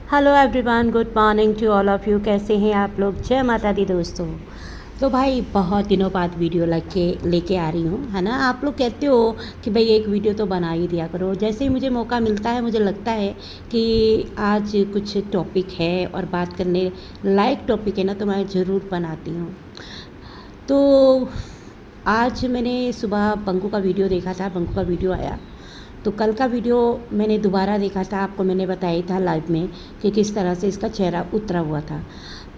Hello everyone, good morning to all of you. कैसे हैं आप लोग? जय माता दी दोस्तों। तो भाई बहुत दिनों बाद वीडियो लेके आ रही हूँ, है ना। आप लोग कहते हो कि भाई एक वीडियो तो बना ही दिया करो। जैसे ही मुझे मौका मिलता है मुझे लगता है कि आज कुछ टॉपिक है और बात करने लायक टॉपिक है ना, तो मैं ज़रूर बनाती हूँ। तो आज मैंने सुबह बंकू का वीडियो देखा था, बंकू का वीडियो आया तो कल का वीडियो मैंने दोबारा देखा था। आपको मैंने बताया था लाइव में कि किस तरह से इसका चेहरा उतरा हुआ था।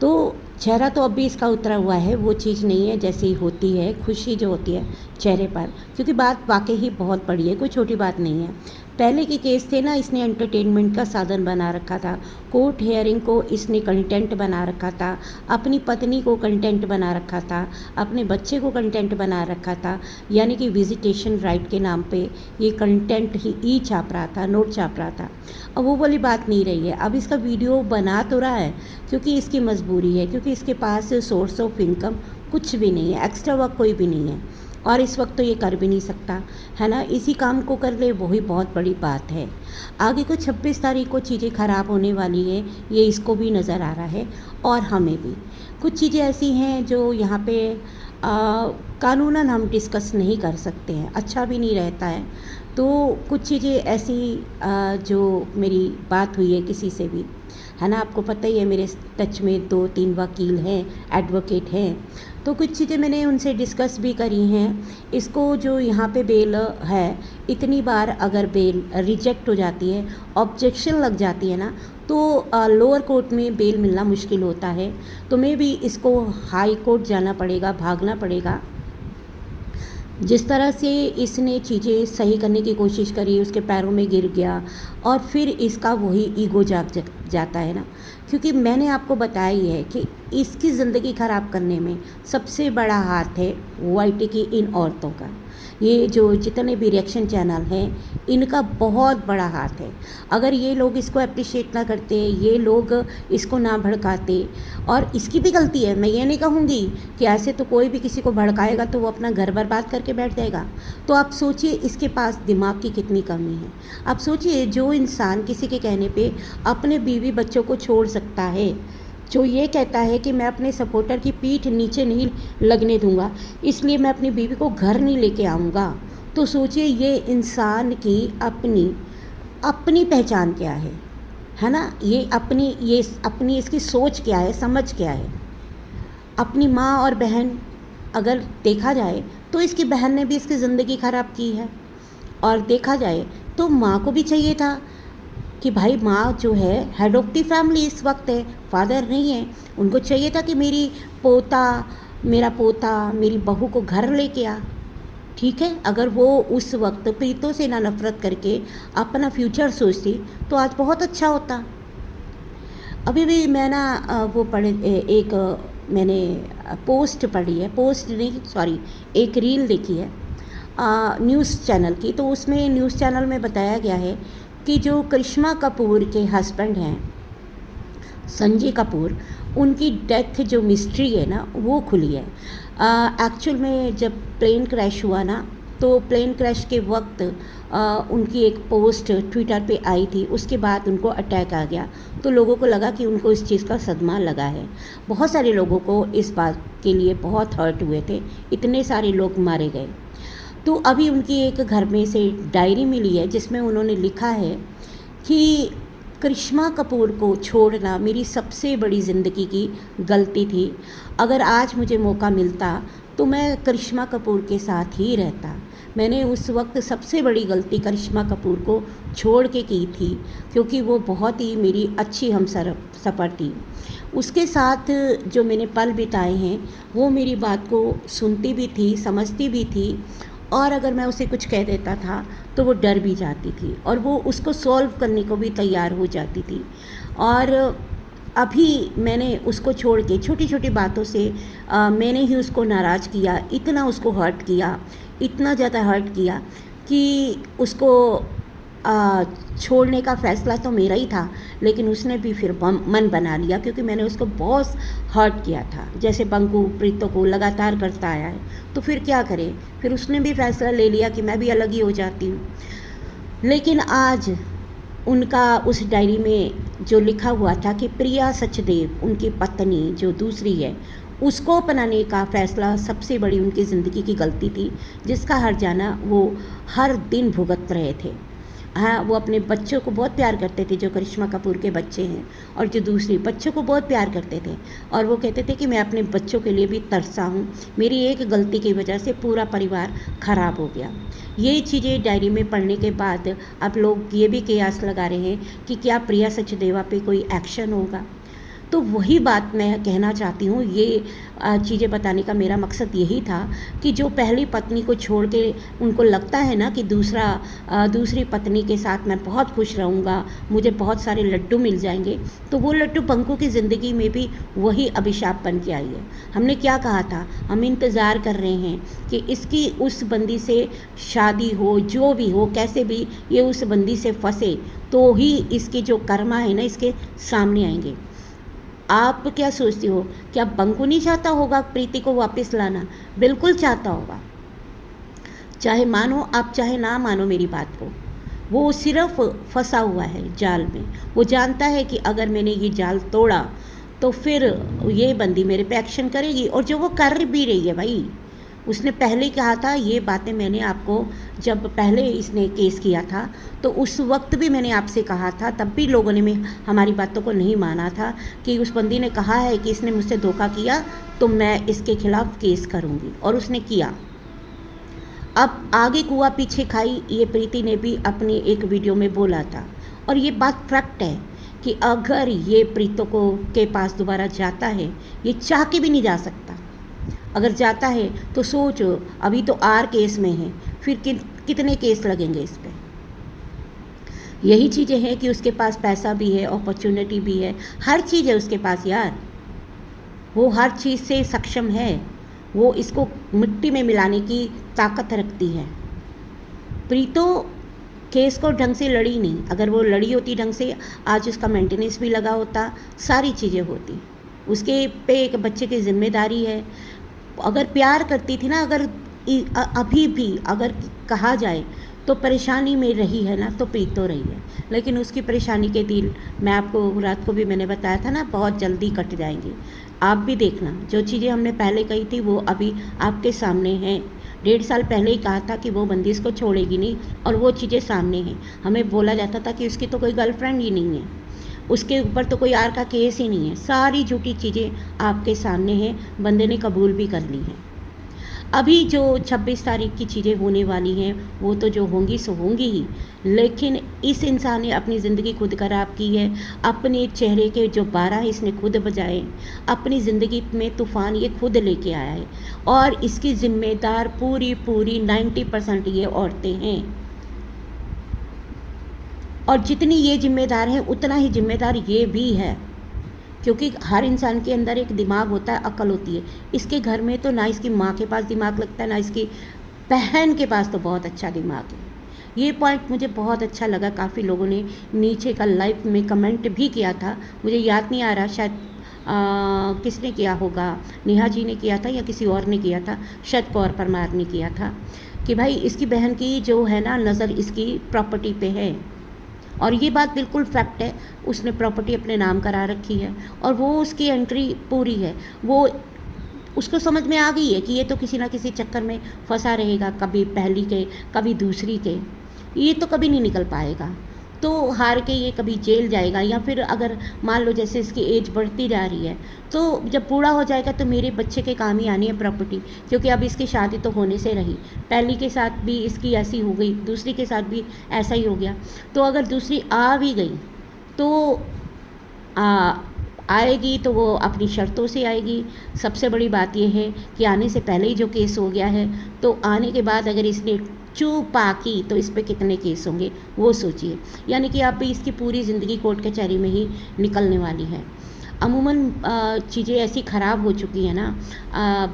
तो चेहरा तो अब भी इसका उतरा हुआ है, वो चीज़ नहीं है जैसी होती है खुशी जो होती है चेहरे पर, क्योंकि बात वाकई ही बहुत बड़ी है, कोई छोटी बात नहीं है। पहले के केस थे ना, इसने एंटरटेनमेंट का साधन बना रखा था, कोर्ट हेयरिंग को इसने कंटेंट बना रखा था, अपनी पत्नी को कंटेंट बना रखा था, अपने बच्चे को कंटेंट बना रखा था, यानी कि विजिटेशन राइट के नाम पे ये कंटेंट ही छाप रहा था, नोट छाप रहा था। अब वो वाली बात नहीं रही है। अब इसका वीडियो बना तो रहा है क्योंकि इसकी मजबूरी है, क्योंकि इसके पास सोर्स ऑफ इनकम कुछ भी नहीं है, एक्स्ट्रा वर्क कोई भी नहीं है और इस वक्त तो ये कर भी नहीं सकता, है ना। इसी काम को कर ले वही बहुत बड़ी बात है। आगे को 26 तारीख को चीज़ें ख़राब होने वाली है, ये इसको भी नज़र आ रहा है और हमें भी। कुछ चीज़ें ऐसी हैं जो यहाँ पे कानूनन हम डिस्कस नहीं कर सकते हैं, अच्छा भी नहीं रहता है। तो कुछ चीज़ें ऐसी जो मेरी बात हुई है किसी से भी, है ना, आपको पता ही है मेरे टच में 2-3 वकील हैं, एडवोकेट हैं, तो कुछ चीज़ें मैंने उनसे डिस्कस भी करी हैं। इसको जो यहाँ पे बेल है, इतनी बार अगर बेल रिजेक्ट हो जाती है, ऑब्जेक्शन लग जाती है ना, तो लोअर कोर्ट में बेल मिलना मुश्किल होता है। तो मैं भी इसको हाई कोर्ट जाना पड़ेगा, भागना पड़ेगा। जिस तरह से इसने चीज़ें सही करने की कोशिश करी, उसके पैरों में गिर गया और फिर इसका वही ईगो जाग जाता है ना, क्योंकि मैंने आपको बताया ही है कि इसकी ज़िंदगी ख़राब करने में सबसे बड़ा हाथ है वाईटी की इन औरतों का। ये जो जितने भी रिएक्शन चैनल हैं इनका बहुत बड़ा हाथ है। अगर ये लोग इसको अप्रिशिएट ना करते, ये लोग इसको ना भड़काते, और इसकी भी गलती है, मैं ये नहीं कहूँगी कि ऐसे तो कोई भी किसी को भड़काएगा तो वो अपना घर बर्बाद करके बैठ जाएगा। तो आप सोचिए इसके पास दिमाग की कितनी कमी है। आप सोचिए जो इंसान किसी के कहने पे अपने बीवी बच्चों को छोड़ सकता है, जो ये कहता है कि मैं अपने सपोर्टर की पीठ नीचे नहीं लगने दूंगा, इसलिए मैं अपनी बीवी को घर नहीं लेके आऊँगा, तो सोचिए ये इंसान की अपनी अपनी पहचान क्या है ना। ये अपनी इसकी सोच क्या है, समझ क्या है। अपनी माँ और बहन अगर देखा जाए तो इसकी बहन ने भी इसकी ज़िंदगी ख़राब की है, और देखा जाए तो माँ को भी चाहिए था कि भाई माँ जो है हेड ऑफ़ द फैमिली इस वक्त है, फादर नहीं है। उनको चाहिए था कि मेरा पोता मेरी बहू को घर लेके आ। ठीक है, अगर वो उस वक्त प्रीतों से ना नफ़रत करके अपना फ्यूचर सोचती तो आज बहुत अच्छा होता। अभी भी मैं ना एक मैंने पोस्ट पढ़ी है, पोस्ट नहीं सॉरी, एक रील देखी है न्यूज़ चैनल की। तो उसमें न्यूज़ चैनल में बताया गया है कि जो करिश्मा कपूर के हस्बैंड हैं संजय कपूर, उनकी डेथ जो मिस्ट्री है ना वो खुली है। एक्चुअल में जब प्लेन क्रैश हुआ ना, तो प्लेन क्रैश के वक्त उनकी एक पोस्ट ट्विटर पे आई थी, उसके बाद उनको अटैक आ गया। तो लोगों को लगा कि उनको इस चीज़ का सदमा लगा है। बहुत सारे लोगों को इस बात के लिए बहुत हर्ट हुए थे, इतने सारे लोग मारे गए। तो अभी उनकी एक घर में से डायरी मिली है जिसमें उन्होंने लिखा है कि करिश्मा कपूर को छोड़ना मेरी सबसे बड़ी ज़िंदगी की गलती थी। अगर आज मुझे मौका मिलता तो मैं करिश्मा कपूर के साथ ही रहता। मैंने उस वक्त सबसे बड़ी गलती करिश्मा कपूर को छोड़ के की थी, क्योंकि वो बहुत ही मेरी अच्छी हमसफ़र थी। उसके साथ जो मैंने पल बिताए हैं वो मेरी बात को सुनती भी थी, समझती भी थी, और अगर मैं उसे कुछ कह देता था तो वो डर भी जाती थी और वो उसको सॉल्व करने को भी तैयार हो जाती थी। और अभी मैंने उसको छोड़ के छोटी छोटी बातों से मैंने ही उसको नाराज़ किया, इतना उसको हर्ट किया, इतना ज़्यादा हर्ट किया कि उसको छोड़ने का फ़ैसला तो मेरा ही था, लेकिन उसने भी फिर मन बना लिया, क्योंकि मैंने उसको बहुत हर्ट किया था। जैसे बंकू प्रीतों को लगातार करता आया है, तो फिर क्या करे, फिर उसने भी फ़ैसला ले लिया कि मैं भी अलग ही हो जाती हूँ। लेकिन आज उनका उस डायरी में जो लिखा हुआ था कि प्रिया सचदेव उनकी पत्नी जो दूसरी है उसको अपनाने का फ़ैसला सबसे बड़ी उनकी ज़िंदगी की गलती थी, जिसका हर्जाना वो हर दिन भुगत रहे थे। हाँ, वो अपने बच्चों को बहुत प्यार करते थे, जो करिश्मा कपूर के बच्चे हैं, और जो दूसरी बच्चों को बहुत प्यार करते थे, और वो कहते थे कि मैं अपने बच्चों के लिए भी तरसा हूँ, मेरी एक गलती की वजह से पूरा परिवार ख़राब हो गया। ये चीज़ें डायरी में पढ़ने के बाद अब लोग ये भी कयास लगा रहे हैं कि क्या प्रिया सचदेवा पे कोई एक्शन होगा। तो वही बात मैं कहना चाहती हूँ, ये चीज़ें बताने का मेरा मकसद यही था कि जो पहली पत्नी को छोड़ के उनको लगता है ना कि दूसरी पत्नी के साथ मैं बहुत खुश रहूँगा, मुझे बहुत सारे लड्डू मिल जाएंगे, तो वो लड्डू बंकू की ज़िंदगी में भी वही अभिशाप बन के आई है। हमने क्या कहा था, हम इंतज़ार कर रहे हैं कि इसकी उस बंदी से शादी हो, जो भी हो, कैसे भी ये उस बंदी से फंसे तो ही इसके जो कर्मा है ना इसके सामने आएंगे। आप क्या सोचती हो, क्या बंकू नहीं चाहता होगा प्रीति को वापस लाना? बिल्कुल चाहता होगा, चाहे मानो आप चाहे ना मानो मेरी बात को। वो सिर्फ फंसा हुआ है जाल में। वो जानता है कि अगर मैंने ये जाल तोड़ा तो फिर ये बंदी मेरे पे एक्शन करेगी, और जो वो कर भी रही है भाई। उसने पहले कहा था, ये बातें मैंने आपको जब पहले इसने केस किया था तो उस वक्त भी मैंने आपसे कहा था, तब भी लोगों ने हमारी बातों को नहीं माना था कि उस बंदी ने कहा है कि इसने मुझसे धोखा किया तो मैं इसके खिलाफ केस करूँगी, और उसने किया। अब आगे कुआ पीछे खाई, ये प्रीति ने भी अपनी एक वीडियो में बोला था, और ये बात फैक्ट है कि अगर ये प्रीतों को के पास दोबारा जाता है, ये चाह के भी नहीं जा सकता। अगर जाता है तो सोचो, अभी तो आर केस में है, फिर कितने केस लगेंगे इस पे। यही चीज़ें हैं कि उसके पास पैसा भी है, अपॉर्चुनिटी भी है, हर चीज़ है उसके पास यार। वो हर चीज़ से सक्षम है, वो इसको मिट्टी में मिलाने की ताकत रखती है। प्रीतो केस को ढंग से लड़ी नहीं, अगर वो लड़ी होती ढंग से आज उसका मेंटेनेंस भी लगा होता, सारी चीज़ें होती। उसके पे एक बच्चे की जिम्मेदारी है। अगर प्यार करती थी ना, अगर अभी भी अगर कहा जाए तो परेशानी में रही है ना, तो प्रीतो रही है, लेकिन उसकी परेशानी के दिन मैं आपको रात को भी मैंने बताया था ना, बहुत जल्दी कट जाएंगी। आप भी देखना, जो चीज़ें हमने पहले कही थी वो अभी आपके सामने हैं। 1.5 साल पहले ही कहा था कि वो बंदी इसको छोड़ेगी नहीं, और वो चीज़ें सामने हैं। हमें बोला जाता था कि उसकी तो कोई गर्लफ्रेंड ही नहीं है, उसके ऊपर तो कोई आर का केस ही नहीं है। सारी झूठी चीज़ें आपके सामने हैं, बंदे ने कबूल भी कर ली हैं। अभी जो 26 तारीख की चीज़ें होने वाली हैं वो तो जो होंगी सो होंगी ही, लेकिन इस इंसान ने अपनी ज़िंदगी खुद खराब की है। अपने चेहरे के जो 12 इसने खुद बजाए, अपनी ज़िंदगी में तूफ़ान ये खुद लेके आया है, और इसकी ज़िम्मेदार पूरी 90% ये औरतें हैं। और जितनी ये जिम्मेदार है उतना ही जिम्मेदार ये भी है, क्योंकि हर इंसान के अंदर एक दिमाग होता है, अकल होती है। इसके घर में तो ना इसकी माँ के पास दिमाग लगता है, ना इसकी बहन के पास तो बहुत अच्छा दिमाग है। ये पॉइंट मुझे बहुत अच्छा लगा। काफ़ी लोगों ने नीचे का लाइव में कमेंट भी किया था, मुझे याद नहीं आ रहा, शायद किसने किया होगा, नेहा जी ने किया था या किसी और ने किया था, शायद कौर परमार ने किया था, कि भाई इसकी बहन की जो है ना नज़र इसकी प्रॉपर्टी पे है। और ये बात बिल्कुल फैक्ट है, उसने प्रॉपर्टी अपने नाम करा रखी है, और वो उसकी एंट्री पूरी है। वो उसको समझ में आ गई है कि ये तो किसी ना किसी चक्कर में फंसा रहेगा, कभी पहली के कभी दूसरी के, ये तो कभी नहीं निकल पाएगा। तो हार के ये कभी जेल जाएगा, या फिर अगर मान लो जैसे इसकी एज बढ़ती जा रही है तो जब बूढ़ा हो जाएगा तो मेरे बच्चे के काम ही आनी है प्रॉपर्टी, क्योंकि अब इसकी शादी तो होने से रही। पहली के साथ भी इसकी ऐसी हो गई, दूसरी के साथ भी ऐसा ही हो गया। तो अगर दूसरी आ भी गई तो आएगी तो वो अपनी शर्तों से आएगी। सबसे बड़ी बात यह है कि आने से पहले ही जो केस हो गया है, तो आने के बाद अगर इसने चूपा की तो इस पे कितने केस होंगे वो सोचिए। यानी कि अब भी इसकी पूरी ज़िंदगी कोर्ट कचहरी में ही निकलने वाली है। अमूमन चीज़ें ऐसी ख़राब हो चुकी हैं ना,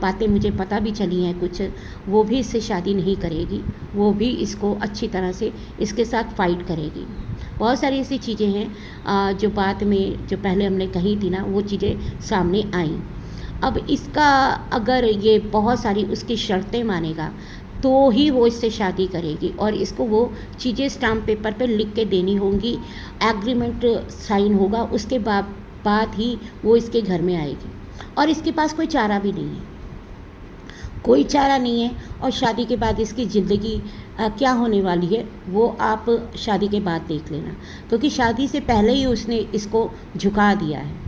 बातें मुझे पता भी चली हैं कुछ, वो भी इससे शादी नहीं करेगी, वो भी इसको अच्छी तरह से इसके साथ फाइट करेगी। बहुत सारी ऐसी चीज़ें हैं जो बात में जो पहले हमने कही थी ना, वो चीज़ें सामने आईं। अब इसका अगर ये बहुत सारी उसकी शर्तें मानेगा तो ही वो इससे शादी करेगी, और इसको वो चीज़ें स्टाम्प पेपर पे लिख के देनी होंगी, एग्रीमेंट साइन होगा, उसके बाद ही वो इसके घर में आएगी। और इसके पास कोई चारा भी नहीं है, कोई चारा नहीं है। और शादी के बाद इसकी ज़िंदगी क्या होने वाली है वो आप शादी के बाद देख लेना, क्योंकि शादी से पहले ही उसने इसको झुका दिया है।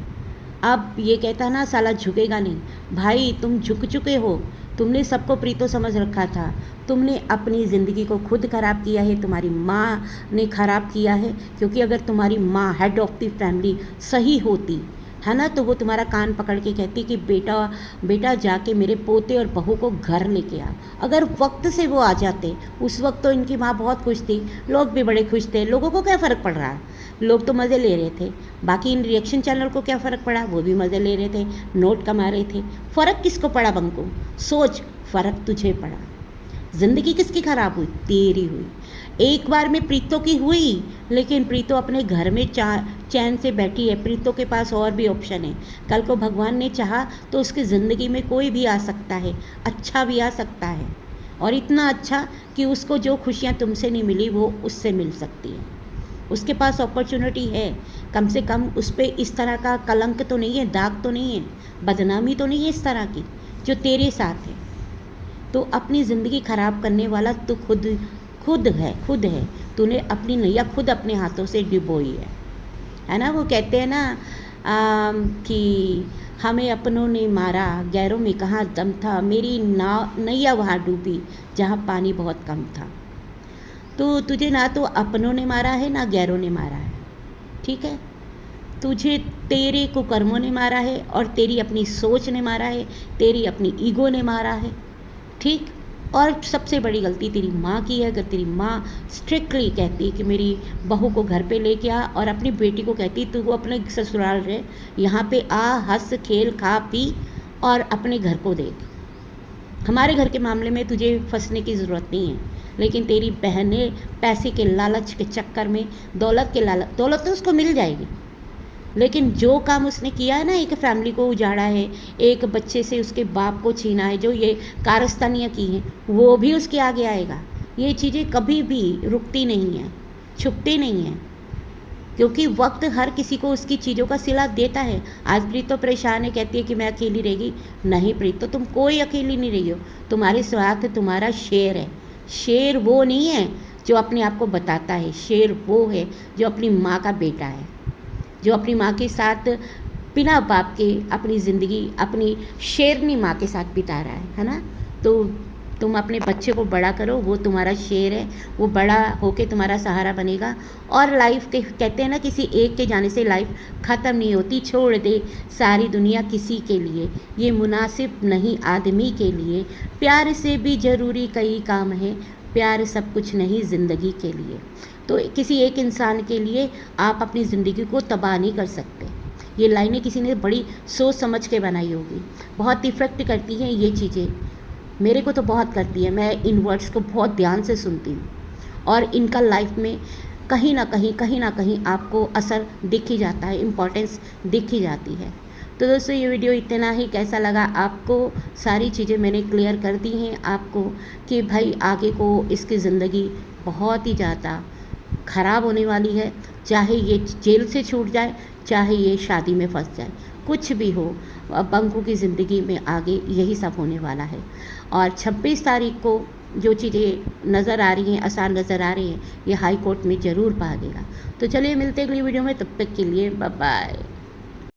अब ये कहता है ना, साला झुकेगा नहीं। भाई तुम झुक चुके हो, तुमने सबको प्रीतो समझ रखा था, तुमने अपनी ज़िंदगी को खुद ख़राब किया है, तुम्हारी माँ ने ख़राब किया है। क्योंकि अगर तुम्हारी माँ हेड ऑफ़ द फैमिली सही होती है ना, तो वो तुम्हारा कान पकड़ के कहती कि बेटा बेटा जाके मेरे पोते और बहू को घर लेके आ। अगर वक्त से वो आ जाते, उस वक्त तो इनकी माँ बहुत खुश थी, लोग भी बड़े खुश थे, लोगों को क्या फ़र्क पड़ रहा है, लोग तो मज़े ले रहे थे। बाकी इन रिएक्शन चैनल को क्या फ़र्क पड़ा, वो भी मज़े ले रहे थे, नोट कमा रहे थे। फ़र्क किसको पड़ा बंको, सोच, फ़र्क तुझे पड़ा। ज़िंदगी किसकी ख़राब हुई, तेरी हुई। एक बार में प्रीतो की हुई, लेकिन प्रीतो अपने घर में चैन से बैठी है, प्रीतो के पास और भी ऑप्शन है। कल को भगवान ने चाहा तो उसकी ज़िंदगी में कोई भी आ सकता है, अच्छा भी आ सकता है, और इतना अच्छा कि उसको जो खुशियाँ तुमसे नहीं मिली वो उससे मिल सकती है। उसके पास अपॉर्चुनिटी है, कम से कम उस पर इस तरह का कलंक तो नहीं है, दाग तो नहीं है, बदनामी तो नहीं है इस तरह की जो तेरे साथ है। तो अपनी ज़िंदगी ख़राब करने वाला तो खुद है। तूने अपनी नैया खुद अपने हाथों से डुबोई है ना। वो कहते हैं ना कि हमें अपनों ने मारा, गैरों में कहाँ दम था, मेरी नैया वहाँ डूबी जहाँ पानी बहुत कम था। तो तुझे ना तो अपनों ने मारा है ना गैरों ने मारा है, ठीक है। तुझे तेरे कुकर्मों ने मारा है, और तेरी अपनी सोच ने मारा है, तेरी अपनी ईगो ने मारा है, ठीक। और सबसे बड़ी गलती तेरी माँ की है। अगर तेरी माँ स्ट्रिक्टली कहती कि मेरी बहू को घर पे लेके आ, और अपनी बेटी को कहती तू वो अपने ससुराल रहे, यहाँ पे आ, हंस खेल खा पी और अपने घर को देख। हमारे घर के मामले में तुझे फंसने की ज़रूरत नहीं है। लेकिन तेरी बहनें पैसे के लालच के चक्कर में, दौलत तो उसको मिल जाएगी, लेकिन जो काम उसने किया है ना, एक फैमिली को उजाड़ा है, एक बच्चे से उसके बाप को छीना है, जो ये कारस्तानियाँ की हैं, वो भी उसके आगे आएगा। ये चीज़ें कभी भी रुकती नहीं हैं, छुपती नहीं हैं, क्योंकि वक्त हर किसी को उसकी चीज़ों का सिला देता है। आज प्रीतो परेशान है, कहती है कि मैं अकेली रहेगी। नहीं प्रीतो, तुम कोई अकेली नहीं रही हो, तुम्हारे साथ तुम्हारा शेर है। शेर वो नहीं है जो अपने आप को बताता है, शेर वो है जो अपनी माँ का बेटा है, जो अपनी माँ के साथ बिना बाप के अपनी ज़िंदगी अपनी शेरनी माँ के साथ बिता रहा है ना। तो तुम अपने बच्चे को बड़ा करो, वो तुम्हारा शेर है, वो बड़ा होके तुम्हारा सहारा बनेगा। और लाइफ के कहते हैं ना, किसी एक के जाने से लाइफ ख़त्म नहीं होती। छोड़ दे सारी दुनिया किसी के लिए, ये मुनासिब नहीं आदमी के लिए। प्यार से भी ज़रूरी कई काम है, प्यार सब कुछ नहीं ज़िंदगी के लिए। तो किसी एक इंसान के लिए आप अपनी ज़िंदगी को तबाह नहीं कर सकते। ये लाइनें किसी ने बड़ी सोच समझ के बनाई होगी। बहुत इफ़ेक्ट करती हैं ये चीज़ें, मेरे को तो बहुत करती है। मैं इन वर्ड्स को बहुत ध्यान से सुनती हूँ, और इनका लाइफ में कहीं ना कहीं आपको असर दिख ही जाता है, इम्पोर्टेंस दिख ही जाती है। तो दोस्तों, ये वीडियो इतना ही। कैसा लगा आपको? सारी चीज़ें मैंने क्लियर कर दी हैं आपको कि भाई आगे को इसकी ज़िंदगी बहुत ही ज़्यादा ख़राब होने वाली है। चाहे ये जेल से छूट जाए, चाहे ये शादी में फंस जाए, कुछ भी हो, बंकू की ज़िंदगी में आगे यही सब होने वाला है। और 26 तारीख को जो चीज़ें नज़र आ रही हैं, आसान नज़र आ रही हैं, ये हाई कोर्ट में ज़रूर भागेगा। तो चलिए मिलते हैं अगली वीडियो में, तब तक के लिए बाय बाय।